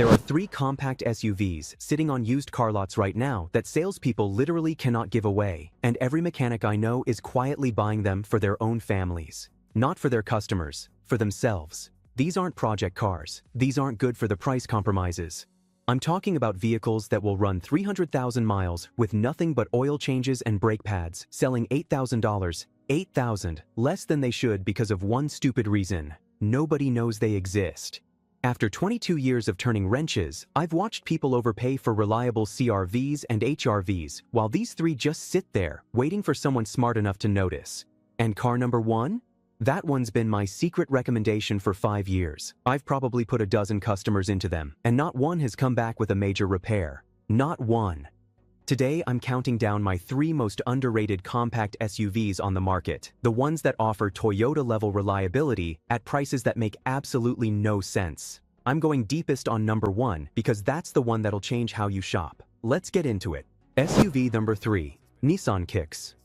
There are 3 compact SUVs sitting on used car lots right now that salespeople literally cannot give away, and every mechanic I know is quietly buying them for their own families. Not for their customers, for themselves. These aren't project cars. These aren't good for the price compromises. I'm talking about vehicles that will run 300,000 miles with nothing but oil changes and brake pads, selling $8,000, $8,000, less than they should because of one stupid reason. Nobody knows they exist. After 22 years of turning wrenches, I've watched people overpay for reliable CRVs and HRVs, while these 3 just sit there, waiting for someone smart enough to notice. And car number 1? That one's been my secret recommendation for 5 years. I've probably put a dozen customers into them, and not one has come back with a major repair. Not one. Today, I'm counting down my 3 most underrated compact SUVs on the market, the ones that offer Toyota-level reliability at prices that make absolutely no sense. I'm going deepest on number 1 because that's the one that'll change how you shop. Let's get into it. SUV number 3, Nissan Kicks.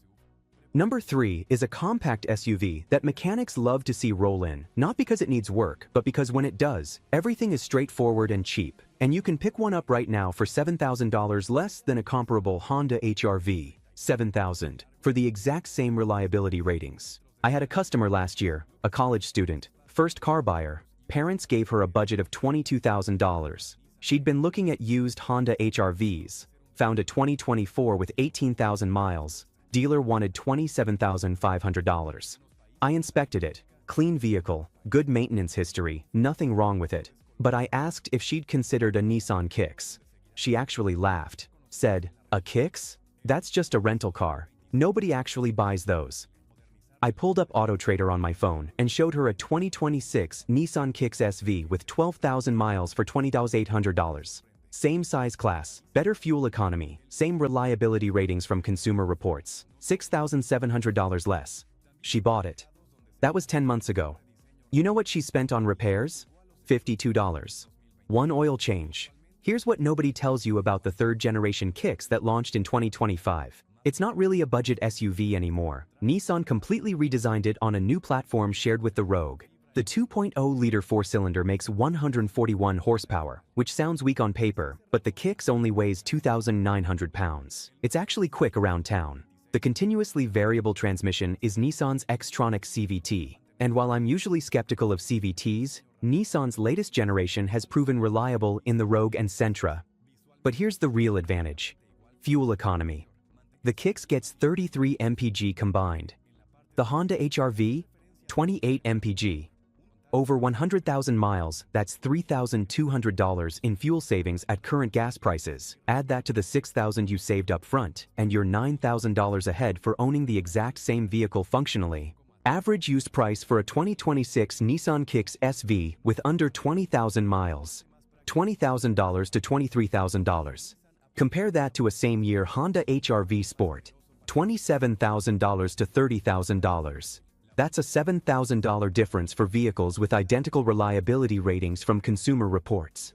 Number 3 is a compact SUV that mechanics love to see roll in, not because it needs work, but because when it does, everything is straightforward and cheap, and you can pick one up right now for $7,000 less than a comparable Honda HR-V, $7,000, for the exact same reliability ratings. I had a customer last year, a college student, first car buyer. Parents gave her a budget of $22,000. She'd been looking at used Honda HR-Vs, found a 2024 with 18,000 miles. Dealer wanted $27,500. I inspected it. Clean vehicle, good maintenance history, nothing wrong with it. But I asked if she'd considered a Nissan Kicks. She actually laughed, said, "A Kicks? That's just a rental car. Nobody actually buys those." I pulled up AutoTrader on my phone and showed her a 2026 Nissan Kicks SV with 12,000 miles for $20,800. Same size class, better fuel economy, same reliability ratings from Consumer Reports, $6,700 less. She bought it. That was 10 months ago. You know what she spent on repairs? $52. One oil change. Here's what nobody tells you about the 3rd generation Kicks that launched in 2025. It's not really a budget SUV anymore. Nissan completely redesigned it on a new platform shared with the Rogue. The 2.0-liter 4-cylinder makes 141 horsepower, which sounds weak on paper, but the Kicks only weighs 2,900 pounds. It's actually quick around town. The continuously variable transmission is Nissan's Xtronic CVT, and while I'm usually skeptical of CVTs, Nissan's latest generation has proven reliable in the Rogue and Sentra. But here's the real advantage: fuel economy. The Kicks gets 33 mpg combined. The Honda HR-V, 28 mpg. Over 100,000 miles, that's $3,200 in fuel savings at current gas prices. Add that to the $6,000 you saved up front, and you're $9,000 ahead for owning the exact same vehicle functionally. Average used price for a 2026 Nissan Kicks SV with under 20,000 miles. $20,000 to $23,000. Compare that to a same-year Honda HR-V Sport. $27,000 to $30,000. That's a $7,000 difference for vehicles with identical reliability ratings from Consumer Reports.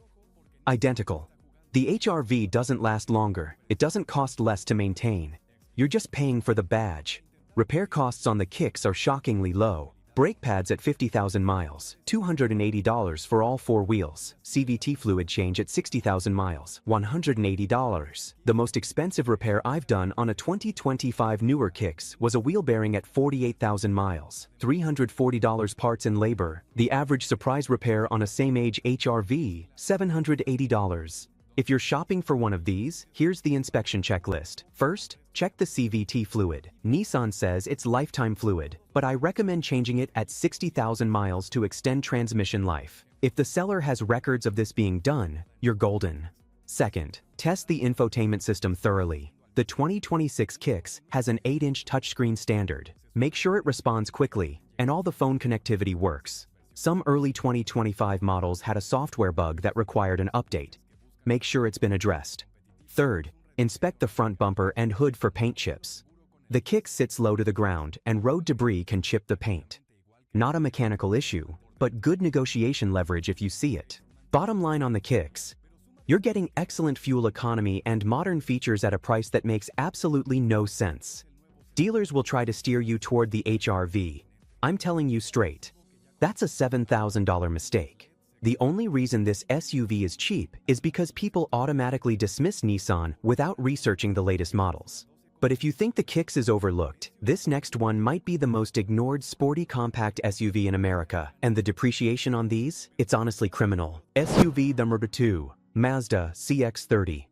Identical. The HR-V doesn't last longer, it doesn't cost less to maintain. You're just paying for the badge. Repair costs on the Kicks are shockingly low. Brake pads at 50,000 miles, $280 for all 4 wheels. CVT fluid change at 60,000 miles, $180. The most expensive repair I've done on a 2025 newer Kicks was a wheel bearing at 48,000 miles, $340 parts and labor. The average surprise repair on a same-age HR-V, $780. If you're shopping for one of these, here's the inspection checklist. First, check the CVT fluid. Nissan says it's lifetime fluid, but I recommend changing it at 60,000 miles to extend transmission life. If the seller has records of this being done, you're golden. Second, test the infotainment system thoroughly. The 2026 Kicks has an 8-inch touchscreen standard. Make sure it responds quickly, and all the phone connectivity works. Some early 2025 models had a software bug that required an update. Make sure it's been addressed. Third, inspect the front bumper and hood for paint chips. The Kicks sits low to the ground and road debris can chip the paint. Not a mechanical issue, but good negotiation leverage if you see it. Bottom line on the Kicks: you're getting excellent fuel economy and modern features at a price that makes absolutely no sense. Dealers will try to steer you toward the HR-V. I'm telling you straight, that's a $7,000 mistake. The only reason this SUV is cheap is because people automatically dismiss Nissan without researching the latest models. But if you think the Kicks is overlooked, this next one might be the most ignored sporty compact SUV in America, and the depreciation on these, it's honestly criminal. SUV number 2, Mazda CX-30.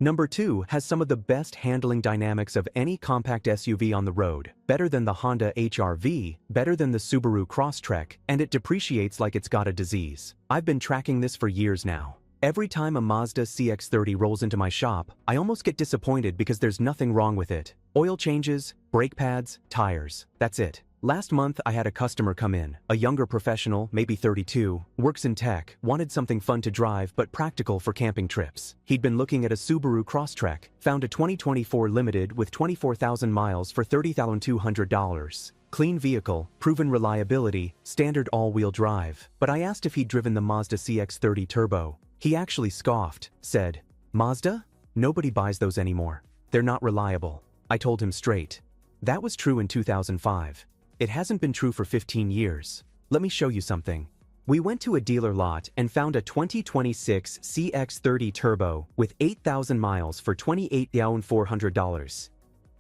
Number 2 has some of the best handling dynamics of any compact SUV on the road, better than the Honda HR-V, better than the Subaru Crosstrek, and it depreciates like it's got a disease. I've been tracking this for years now. Every time a Mazda CX-30 rolls into my shop, I almost get disappointed because there's nothing wrong with it. Oil changes, brake pads, tires, that's it. Last month, I had a customer come in, a younger professional, maybe 32, works in tech, wanted something fun to drive but practical for camping trips. He'd been looking at a Subaru Crosstrek, found a 2024 Limited with 24,000 miles for $30,200. Clean vehicle, proven reliability, standard all-wheel drive. But I asked if he'd driven the Mazda CX-30 Turbo. He actually scoffed, said, "Mazda? Nobody buys those anymore. They're not reliable." I told him straight. That was true in 2005. It hasn't been true for 15 years. Let me show you something. We went to a dealer lot and found a 2026 CX-30 Turbo with 8,000 miles for $28,400.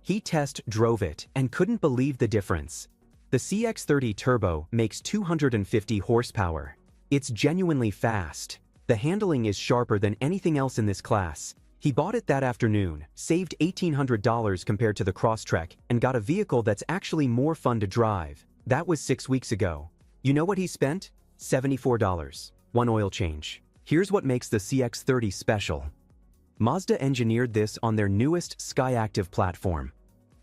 He test drove it and couldn't believe the difference. The CX-30 Turbo makes 250 horsepower. It's genuinely fast. The handling is sharper than anything else in this class. He bought it that afternoon, saved $1,800 compared to the Crosstrek, and got a vehicle that's actually more fun to drive. That was 6 weeks ago. You know what he spent? $74. One oil change. Here's what makes the CX-30 special. Mazda engineered this on their newest Skyactiv platform.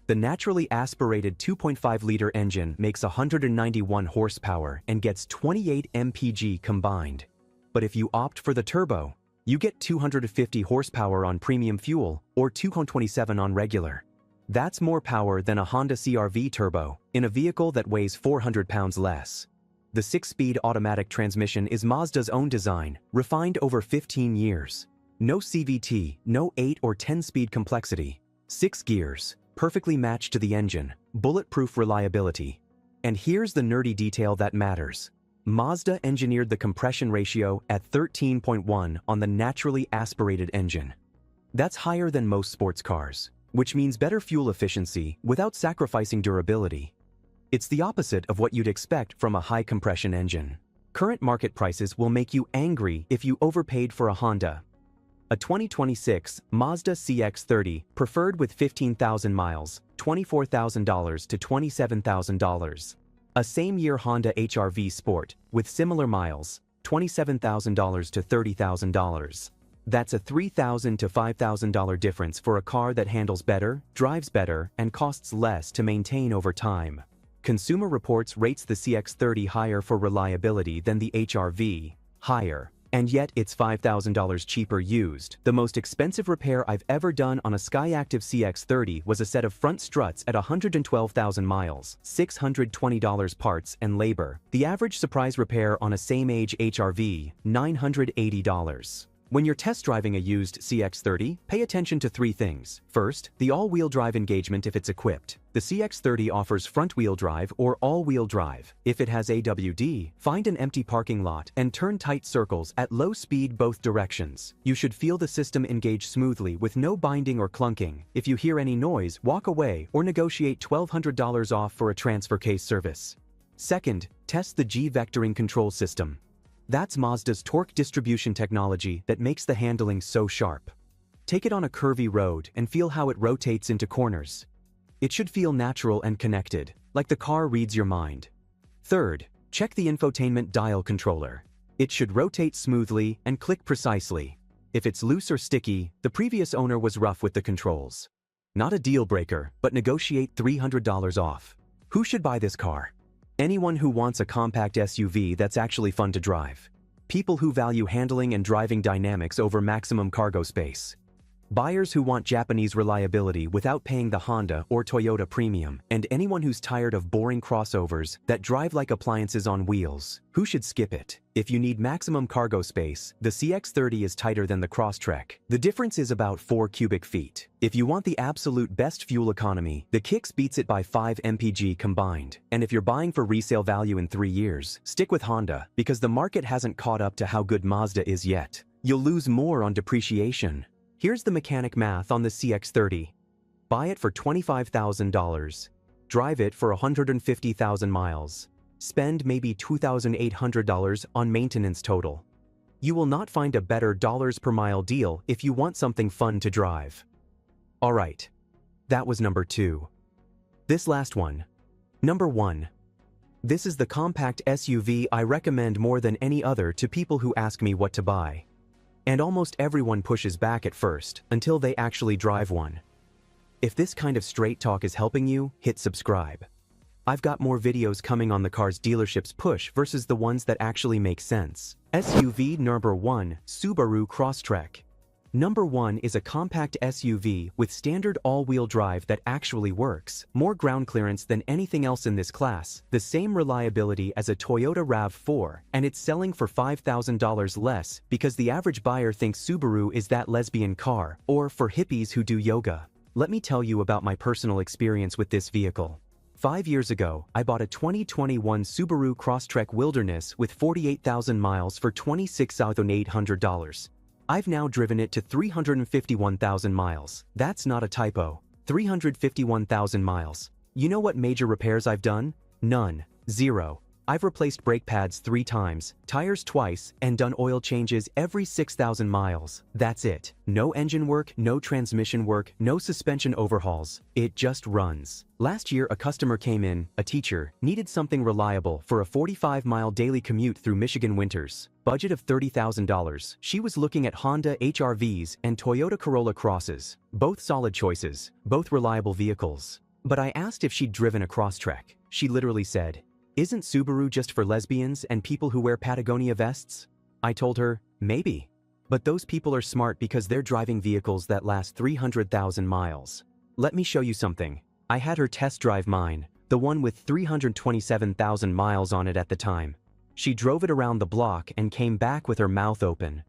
The naturally aspirated 2.5-liter engine makes 191 horsepower and gets 28 mpg combined. But if you opt for the turbo, you get 250 horsepower on premium fuel or 227 on regular. That's more power than a Honda CR-V turbo in a vehicle that weighs 400 pounds less. The 6-speed automatic transmission is Mazda's own design, refined over 15 years. No CVT, no 8 or 10-speed complexity. 6 gears, perfectly matched to the engine, bulletproof reliability. And here's the nerdy detail that matters. Mazda engineered the compression ratio at 13.1 on the naturally aspirated engine. That's higher than most sports cars, which means better fuel efficiency without sacrificing durability. It's the opposite of what you'd expect from a high-compression engine. Current market prices will make you angry if you overpaid for a Honda. A 2026 Mazda CX-30 preferred with 15,000 miles, $24,000 to $27,000. A same-year Honda HR-V Sport with similar miles, $27,000 to $30,000. That's a $3,000 to $5,000 difference for a car that handles better, drives better, and costs less to maintain over time. Consumer Reports rates the CX-30 higher for reliability than the HR-V, higher. And yet it's $5,000 cheaper used. The most expensive repair I've ever done on a Skyactiv CX-30 was a set of front struts at 112,000 miles, $620 parts and labor. The average surprise repair on a same-age HR-V, $980. When you're test driving a used CX-30, pay attention to 3 things. First, the all-wheel drive engagement if it's equipped. The CX-30 offers front-wheel drive or all-wheel drive. If it has AWD, find an empty parking lot and turn tight circles at low speed both directions. You should feel the system engage smoothly with no binding or clunking. If you hear any noise, walk away or negotiate $1,200 off for a transfer case service. Second, test the G-vectoring control system. That's Mazda's torque distribution technology that makes the handling so sharp. Take it on a curvy road and feel how it rotates into corners. It should feel natural and connected, like the car reads your mind. Third, check the infotainment dial controller. It should rotate smoothly and click precisely. If it's loose or sticky, the previous owner was rough with the controls. Not a deal breaker, but negotiate $300 off. Who should buy this car? Anyone who wants a compact SUV that's actually fun to drive. People who value handling and driving dynamics over maximum cargo space. Buyers who want Japanese reliability without paying the Honda or Toyota premium, and anyone who's tired of boring crossovers that drive like appliances on wheels. Who should skip it? If you need maximum cargo space, the CX-30 is tighter than the Crosstrek. The difference is about 4 cubic feet. If you want the absolute best fuel economy, the Kicks beats it by 5 mpg combined. And if you're buying for resale value in 3 years, stick with Honda, because the market hasn't caught up to how good Mazda is yet. You'll lose more on depreciation. Here's the mechanic math on the CX-30. Buy it for $25,000. Drive it for 150,000 miles. Spend maybe $2,800 on maintenance total. You will not find a better dollars per mile deal if you want something fun to drive. Alright. That was number 2. This last one. Number 1. This is the compact SUV I recommend more than any other to people who ask me what to buy. And almost everyone pushes back at first, until they actually drive one. If this kind of straight talk is helping you, hit subscribe. I've got more videos coming on the cars dealerships push versus the ones that actually make sense. SUV number 1, Subaru Crosstrek. Number 1 is a compact SUV with standard all-wheel drive that actually works, more ground clearance than anything else in this class, the same reliability as a Toyota RAV4, and it's selling for $5,000 less because the average buyer thinks Subaru is that lesbian car, or for hippies who do yoga. Let me tell you about my personal experience with this vehicle. 5 years ago, I bought a 2021 Subaru Crosstrek Wilderness with 48,000 miles for $26,800. I've now driven it to 351,000 miles. That's not a typo. 351,000 miles. You know what major repairs I've done? None. Zero. I've replaced brake pads 3 times, tires twice, and done oil changes every 6,000 miles. That's it. No engine work, no transmission work, no suspension overhauls. It just runs. Last year, a customer came in, a teacher, needed something reliable for a 45-mile daily commute through Michigan winters. Budget of $30,000. She was looking at Honda HR-Vs and Toyota Corolla Crosses. Both solid choices, both reliable vehicles. But I asked if she'd driven a Crosstrek. She literally said, "Isn't Subaru just for lesbians and people who wear Patagonia vests?" I told her, maybe. But those people are smart because they're driving vehicles that last 300,000 miles. Let me show you something. I had her test drive mine, the one with 327,000 miles on it at the time. She drove it around the block and came back with her mouth open.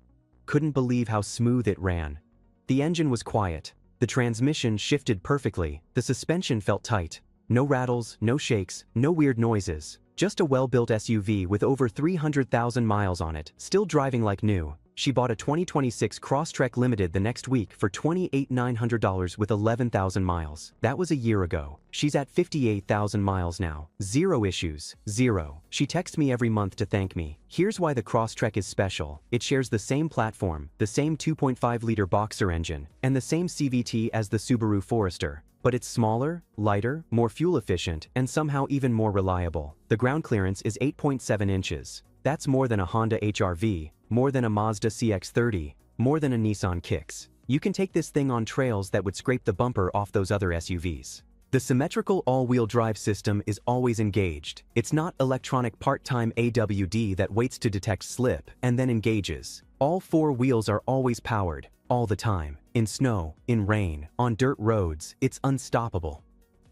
Couldn't believe how smooth it ran. The engine was quiet. The transmission shifted perfectly. The suspension felt tight. No rattles, no shakes, no weird noises. Just a well-built SUV with over 300,000 miles on it, still driving like new. She bought a 2026 Crosstrek Limited the next week for $28,900 with 11,000 miles. That was a year ago. She's at 58,000 miles now. Zero issues. Zero. She texts me every month to thank me. Here's why the Crosstrek is special. It shares the same platform, the same 2.5-liter Boxer engine, and the same CVT as the Subaru Forester. But it's smaller, lighter, more fuel efficient, and somehow even more reliable. The ground clearance is 8.7 inches. That's more than a Honda HR-V, more than a Mazda CX-30, more than a Nissan Kicks. You can take this thing on trails that would scrape the bumper off those other SUVs. The symmetrical all-wheel drive system is always engaged. It's not electronic part-time AWD that waits to detect slip and then engages. All 4 wheels are always powered, all the time. In snow, in rain, on dirt roads, it's unstoppable.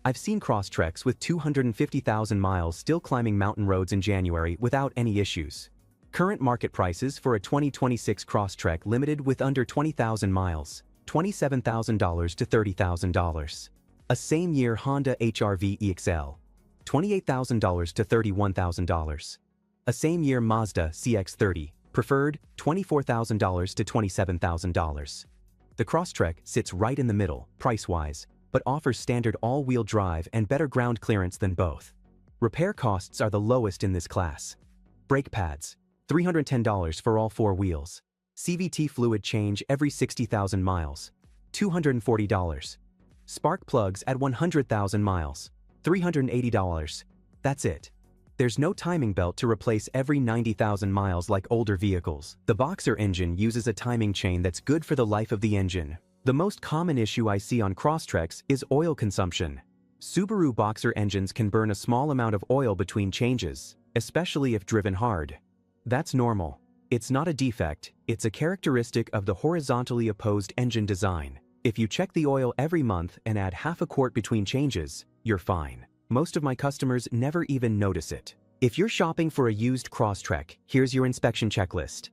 I've seen Crosstreks with 250,000 miles still climbing mountain roads in January without any issues. Current market prices for a 2026 Crosstrek Limited with under 20,000 miles, $27,000 to $30,000. A same-year Honda HR-V EXL, $28,000 to $31,000. A same-year Mazda CX-30, preferred, $24,000 to $27,000. The Crosstrek sits right in the middle, price-wise, but offers standard all-wheel drive and better ground clearance than both. Repair costs are the lowest in this class. Brake pads, $310 for all 4 wheels. CVT fluid change every 60,000 miles, $240. Spark plugs at 100,000 miles, $380. That's it. There's no timing belt to replace every 90,000 miles like older vehicles. The Boxer engine uses a timing chain that's good for the life of the engine. The most common issue I see on Crosstreks is oil consumption. Subaru Boxer engines can burn a small amount of oil between changes, especially if driven hard. That's normal. It's not a defect, it's a characteristic of the horizontally opposed engine design. If you check the oil every month and add half a quart between changes, you're fine. Most of my customers never even notice it. If you're shopping for a used Crosstrek, here's your inspection checklist.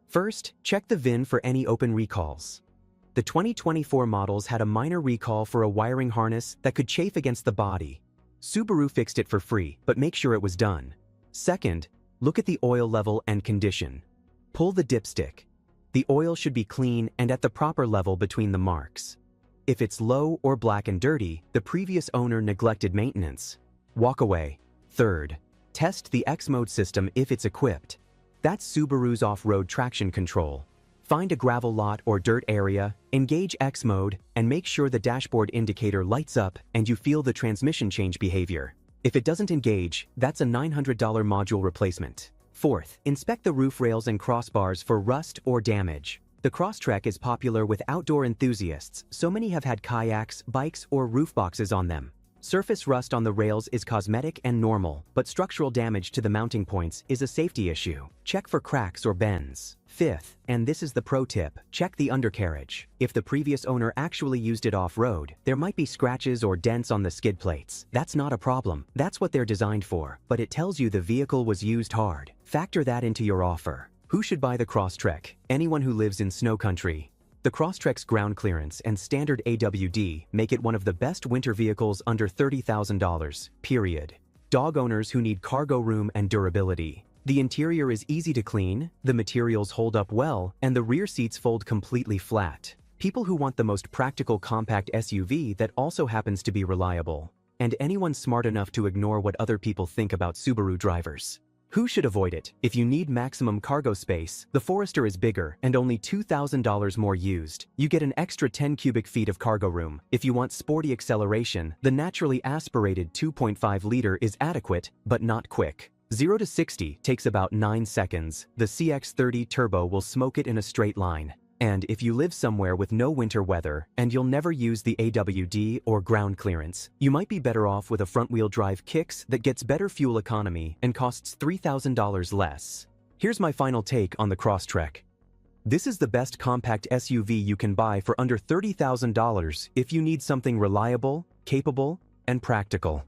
First, check the VIN for any open recalls. The 2024 models had a minor recall for a wiring harness that could chafe against the body. Subaru fixed it for free, but make sure it was done. Second, look at the oil level and condition. Pull the dipstick. The oil should be clean and at the proper level between the marks. If it's low or black and dirty, the previous owner neglected maintenance. Walk away. Third, test the X-Mode system if it's equipped. That's Subaru's off-road traction control. Find a gravel lot or dirt area, engage X-Mode, and make sure the dashboard indicator lights up and you feel the transmission change behavior. If it doesn't engage, that's a $900 module replacement. Fourth, inspect the roof rails and crossbars for rust or damage. The Crosstrek is popular with outdoor enthusiasts, so many have had kayaks, bikes, or roof boxes on them. Surface rust on the rails is cosmetic and normal, but structural damage to the mounting points is a safety issue. Check for cracks or bends. Fifth, and this is the pro tip, check the undercarriage. If the previous owner actually used it off-road, there might be scratches or dents on the skid plates. That's not a problem. That's what they're designed for, but it tells you the vehicle was used hard. Factor that into your offer. Who should buy the Crosstrek? Anyone who lives in snow country. The Crosstrek's ground clearance and standard AWD make it one of the best winter vehicles under $30,000, period. Dog owners who need cargo room and durability. The interior is easy to clean, the materials hold up well, and the rear seats fold completely flat. People who want the most practical compact SUV that also happens to be reliable. And anyone smart enough to ignore what other people think about Subaru drivers. Who should avoid it? If you need maximum cargo space, the Forester is bigger and only $2,000 more used. You get an extra 10 cubic feet of cargo room. If you want sporty acceleration, the naturally aspirated 2.5-liter is adequate, but not quick. 0 to 60 takes about 9 seconds. The CX-30 Turbo will smoke it in a straight line. And if you live somewhere with no winter weather and you'll never use the AWD or ground clearance, you might be better off with a front-wheel drive Kicks that gets better fuel economy and costs $3,000 less. Here's my final take on the Crosstrek. This is the best compact SUV you can buy for under $30,000 if you need something reliable, capable, and practical.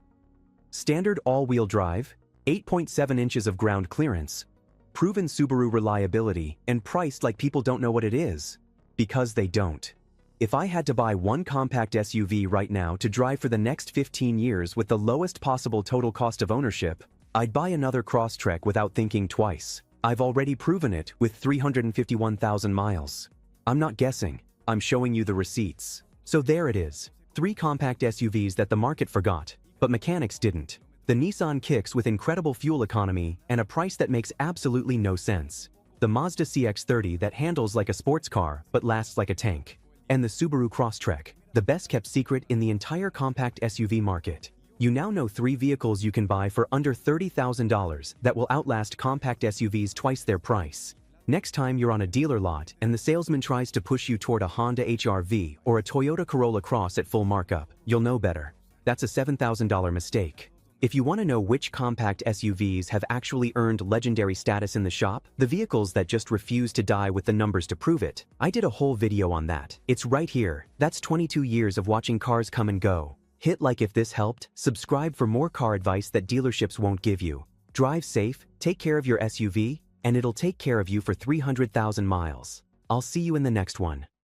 Standard all-wheel drive, 8.7 inches of ground clearance, proven Subaru reliability, and priced like people don't know what it is. Because they don't. If I had to buy one compact SUV right now to drive for the next 15 years with the lowest possible total cost of ownership, I'd buy another Crosstrek without thinking twice. I've already proven it with 351,000 miles. I'm not guessing, I'm showing you the receipts. So there it is, 3 compact SUVs that the market forgot, but mechanics didn't. The Nissan Kicks with incredible fuel economy and a price that makes absolutely no sense. The Mazda CX-30 that handles like a sports car but lasts like a tank. And the Subaru Crosstrek, the best kept secret in the entire compact SUV market. You now know 3 vehicles you can buy for under $30,000 that will outlast compact SUVs twice their price. Next time you're on a dealer lot and the salesman tries to push you toward a Honda HR-V or a Toyota Corolla Cross at full markup, you'll know better. That's a $7,000 mistake. If you want to know which compact SUVs have actually earned legendary status in the shop, the vehicles that just refuse to die with the numbers to prove it, I did a whole video on that. It's right here. That's 22 years of watching cars come and go. Hit like if this helped, subscribe for more car advice that dealerships won't give you. Drive safe, take care of your SUV, and it'll take care of you for 300,000 miles. I'll see you in the next one.